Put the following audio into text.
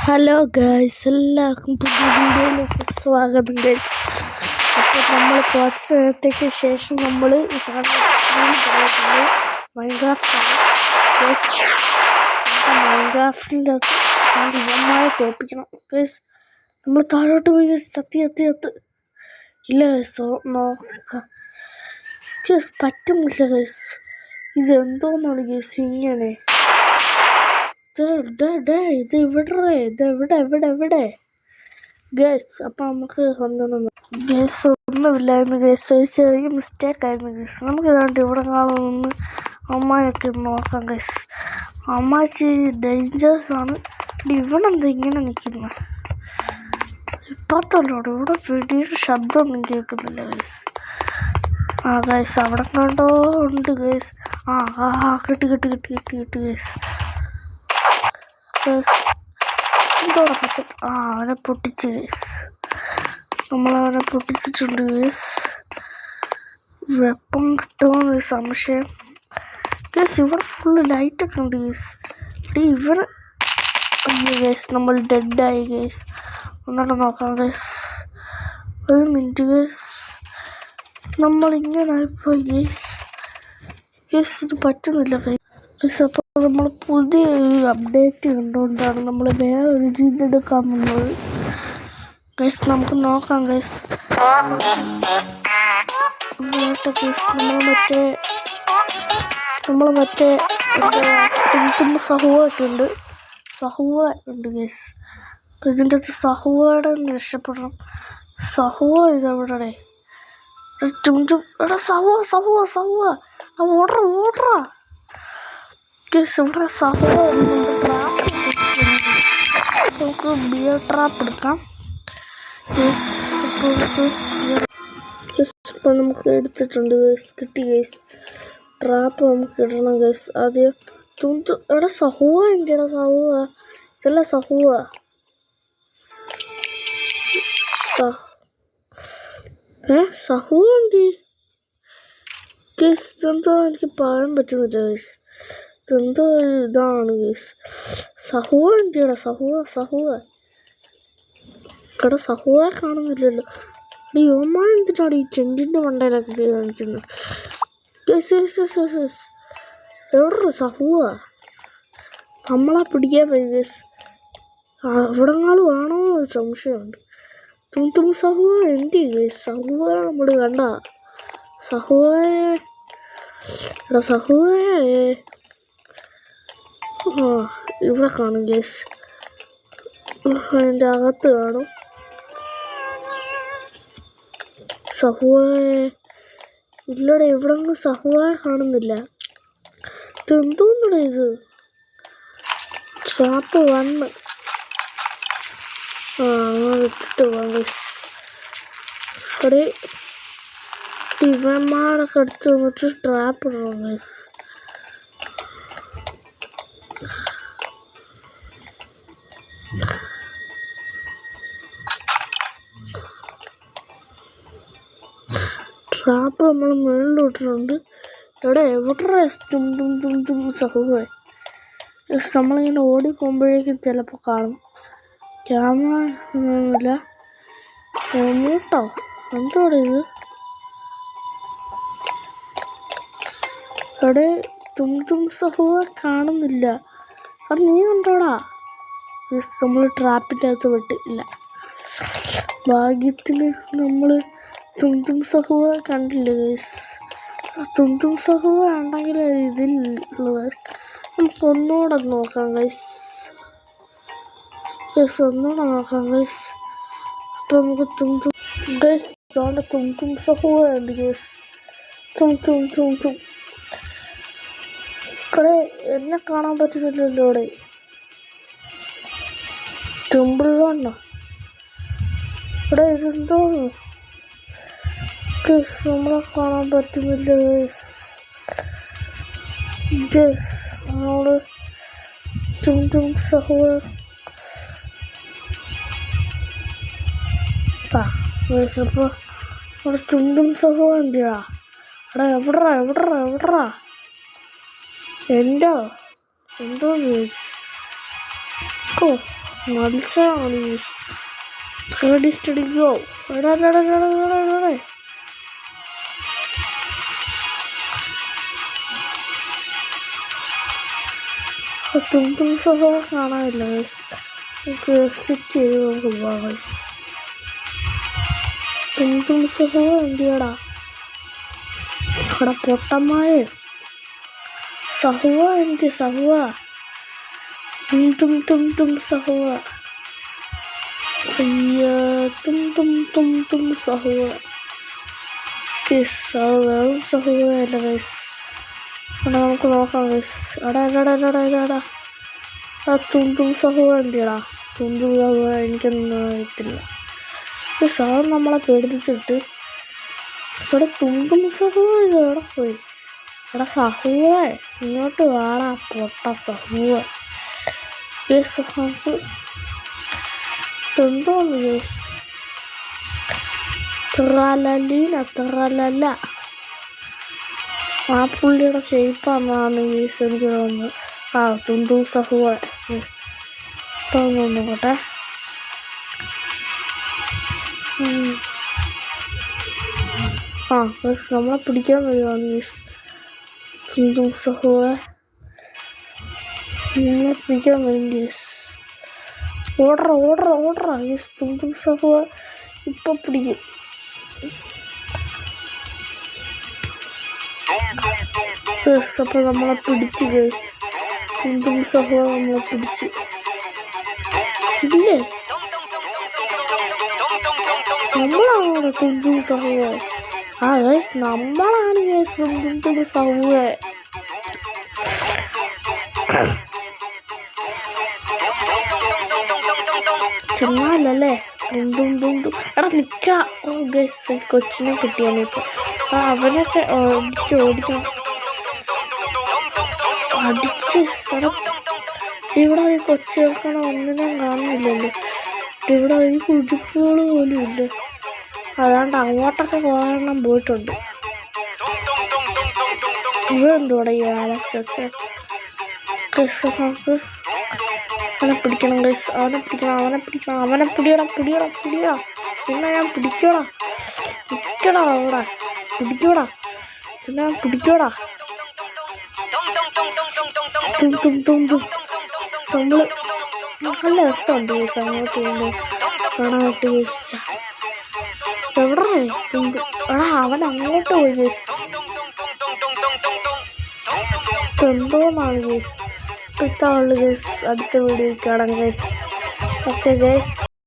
Hello guys, എല്ലാവർക്കും പുതിയ വീഡിയോയിലേക്ക് സ്വാഗതം ഗൈസ്. അപ്പോൾ നമ്മൾ കുറച്ച് നേരത്തേക്ക് ശേഷം നമ്മൾ മൈൻക്രാഫ്റ്റാണ് ഗൈസ്. മൈൻക്രാഫ്റ്റിൻ്റെ അകത്ത് ഇവന്മാരെ തോൽപ്പിക്കണം ഗൈസ്. നമ്മൾ താഴോട്ട് പോയി ഗൈസ്. സത്യത്ത് ഇല്ല ഗൈസ്, നോക്കാം ഗൈസ്. പറ്റുന്നില്ല ഗൈസ്. ഇതെന്തോന്നാണ് ഗൈസ് ഇങ്ങനെ? ഇത് ഇവിടെ ഗേസ്. അപ്പം നമുക്ക് ഗേസ് ഒന്നുമില്ലായിരുന്നു ഗേസ്. ഒരു ചെറിയ മിസ്റ്റേക്ക് ആയിരുന്നു ഗേസ്. നമുക്ക് ഇതാണ്ട് ഇവിടെ കാണുന്ന അമ്മായൊക്കെ നോക്കാം ഗേസ്. അമ്മാച്ചി ഡേഞ്ചേഴ്സ് ആണ്. ഇവനെന്താ ഇങ്ങനെ നിൽക്കുന്നത്? ഇപ്പത്തോടെ ഇവിടെ വെടിയുടെ ശബ്ദമൊന്നും കേൾക്കുന്നില്ല ഗേസ്. ഗേസ് അവിടെ കണ്ടോ ഉണ്ട് ഗേസ്. കിട്ടി ഗേസ്. അവനെ പൊട്ടിച്ച് ഗേസ്. നമ്മളവനെ പൊട്ടിച്ചിട്ടുണ്ട് ഗേസ്. വെപ്പം കിട്ടുമെന്ന് സംശയം ഗേസ്. ഇവിടെ ഫുള്ള് ലൈറ്റൊക്കെ ഉണ്ട് ഗേസ്. ഇവന് ഗേസ് നമ്മൾ ഡെഡായി ഗേസ്. ഒന്നുകൂടെ നോക്കാം ഗേസ്. ഒരു മിനിറ്റ് ഗേസ്. നമ്മളിങ്ങനെ ആയിപ്പോയി ഗേസ്. ഇത് പറ്റുന്നില്ല ഗേസ്. അപ്പോൾ നമ്മൾ പുതിയ അപ്ഡേറ്റ് കണ്ടുകൊണ്ടാണ് നമ്മൾ വേറെ ഒരു ചെയ്തെടുക്കാൻ വന്നത് ഗേസ്. നമുക്ക് നോക്കാം ഗേസ്. നമ്മൾ മറ്റേ സഹുവ ഉണ്ട് ഗേസ്. ഇതിൻ്റെ അകത്ത് സഹുവയുടെ രക്ഷപ്പെടണം. സഹുവ ഇതെവിടെ? എടാ സഹുവ ഓടറാ ഗേസ്. ഇവിടെ സഹുവ നമുക്ക് ബിയർ ട്രാപ്പ് എടുക്കാം ഗേസ്. ഇപ്പോൾ നമുക്ക് എടുത്തിട്ടുണ്ട് ഗേസ്. കിട്ടി ഗേസ്. ട്രാപ്പ് നമുക്ക് ഇടണം ഗേസ്. ആദ്യം എടാ സഹുവ എന്തിനാ? ഇതല്ല സഹുവ. സഹുവ എന്തി ഗേസ്? ഇതെന്തോ എനിക്ക് പറയാൻ പറ്റുന്നില്ല ഗേസ്. ഇതെന്തോ ഇതാണ് ഗേസ്. സഹുവ എന്തിയാടാ? ഇവിടെ സഹുവ കാണുന്നില്ലല്ലോ. യോമാ എന്തിനാണ് ഈ ചെണ്ടിൻ്റെ മണ്ടയിലൊക്കെ കാണിക്കുന്നത് ഗേസ്? എവിടെ സഹുവ? നമ്മളെ പിടിക്കാൻ പോയി ഗേസ്. എവിടെങ്ങാളും ആണോ ഒരു സംശയമുണ്ട്. സഹുവ എന്തി ഗേസ്? സഹുവ നമ്മൾ കണ്ട സഹുവയെ ഇവിടെ കാണും ഗേസ്. അതിൻ്റെ അകത്ത് കാണും സഹുവയെ. ഇല്ലടെ ഇവിടെ ഒന്നും സഹുവയെ കാണുന്നില്ല. ഇതെന്തോന്നടേ ഇത്? ട്രാപ്പ് 1 ഇട്ടിട്ട് പോകാം ഗേസ്. അവിടെ ഇവന്മാരൊക്കെ എടുത്ത് വന്നിട്ട് ട്രാപ്പ് ഇടണം ഗേസ്. ട്രാപ്പ് നമ്മൾ മുകളിലിട്ടിട്ടുണ്ട്. എവിടെ സഹുവ? നമ്മളിങ്ങനെ ഓടി പോകുമ്പോഴേക്കും ചിലപ്പോൾ കാണും. ക്യാമറ ഒന്നുമില്ല. മൂട്ടോ എന്തോടെ ഇത്? സഹുവ കാണുന്നില്ല. അത് നീ കണ്ടോടാ? നമ്മൾ ട്രാപ്പിൻ്റെ അകത്ത് വിട്ടില്ല. ഭാഗ്യത്തിന് നമ്മൾ സഹുവ കണ്ടില്ല ഗൈസ്. സഹുവ ഉണ്ടെങ്കിൽ ഇതിലുള്ളൂ ഗൈസ്. നമുക്ക് ഒന്നുകൂടെ നോക്കാം ഗൈസ്. അപ്പം നമുക്ക് ഗൈസ് സഹുവ ഉണ്ട് ഗൈസ്. ഇവിടെ എന്നെ കാണാൻ പറ്റുന്നില്ലല്ലോ. ഇവിടെ തുമ്പിള്ളാണോ? ഇവിടെ ഇതെന്തോ ഗൈസ് നമ്മളെ കാണാൻ പറ്റുന്നില്ല ഗൈസ്. നമ്മള് സഹുവ അപ്പോൾ അവിടെ സഹുവ എന്തിയാ? എവിടാ എന്തോ ഗൈസ്. മത്സരമാണ് ഗൈസ്. Ready steady go. തുമ്പും സഹോ കാണാനില്ല ഗൈസ്. നമുക്ക് എക്സിറ്റ് ചെയ്ത് നമുക്ക് പോവാം ഗൈസ്. തുമ്പും സഹോ എന്തിയടാ ഇവിടെ പൊട്ടന്മാര്. സഹുവ എന്ത് സഹുവ തും സഹുവ തും സഹുവ വെറും സഹുവ അല്ല ഗൈസ്. അവിടെ നമുക്ക് നോക്കാം ഗൈസ്. എടാ തും സഹുവ എന്തിയടാ തുമ്പും സഹുവ എനിക്കൊന്നും അറിയത്തില്ല. സാർ നമ്മളെ പേടിപ്പിച്ചിട്ട് ഇവിടെ തുമ്പും സഹുവ എവിടെ പോയി? എടാ സഹുവ ഇങ്ങോട്ട് വാടാ പൊട്ട സഹുവ. എന്തോന്ന് ഗൈസ് തിറലല്ല ആ പുള്ളിയുടെ ഷേപ്പാന്നാണ് ഗൈസ് എനിക്ക് തോന്നുന്നത്. ആ തുമ്പും സഹുവ നോക്കട്ടെ. ആ നമ്മളെ പിടിക്കാൻ വരുവാണ് ഗൈസ്. തുമ്പും സഹുവ നമ്മളെ പിടിക്കാൻ വരും ഗൈസ്. Order guys. തുമ്പും സഹുവ ഇപ്പൊ പിടിക്കും. അപ്പൊ നമ്മളെ പിടിച്ച് ഗൈസ്. തുമ്പും സഹുവ നമ്മളെ പിടിച്ച് ഇല്ലേ? നമ്മളാണ് തുമ്പും സഹുവ. ആ ഗൈസ് നമ്മളാണ് ഗൈസ് തുമ്പും സഹുവ. ചുമ്മാല്ലേ തുമ്പും എടാ നിക്ക. ഓ ഗൈസ് കൊച്ചിനെ കിട്ടിയാണ് ഇപ്പൊ. അവനൊക്കെ ഓടിക്കണം അടിച്ച്. എടാ ഇവിടെ ഈ കൊച്ചുകൾക്കണ ഒന്നിനും കാണുന്നില്ലല്ലോ. ഇവിടെ ഈ കുതിപ്പുകൾ പോലും ഇല്ല. അതാണ്ട് അങ്ങോട്ടൊക്കെ കാരണം പോയിട്ടുണ്ട്. ഇവരെന്തോടെ ഈ ആലച്ചച്ച നമുക്ക് അവനെ പിടിക്കണം ഗൈസ്. അവനെ പിടിയടാ. പിന്നെ ഞാൻ പിടിക്കോടാ അവിടെ പിടിക്കോടാ. പിന്നെ ഞാൻ പിടിക്കോടാ. നമ്മള് നല്ല രസമുണ്ട് ഗൈസ് അങ്ങോട്ട് പോകുമ്പോൾ കാണാനായിട്ട് ഗൈസ്. എവിടെ തുമ്പ്? എടാ അവൻ അങ്ങോട്ട് പോയി ഗൈസ്. എന്തോന്നാണ് ഗൈസ്. ഇപ്പോഴത്തെ ഗൈസ് അടുത്ത വീഡിയോ കാണാം ഗൈസ്. Okay guys.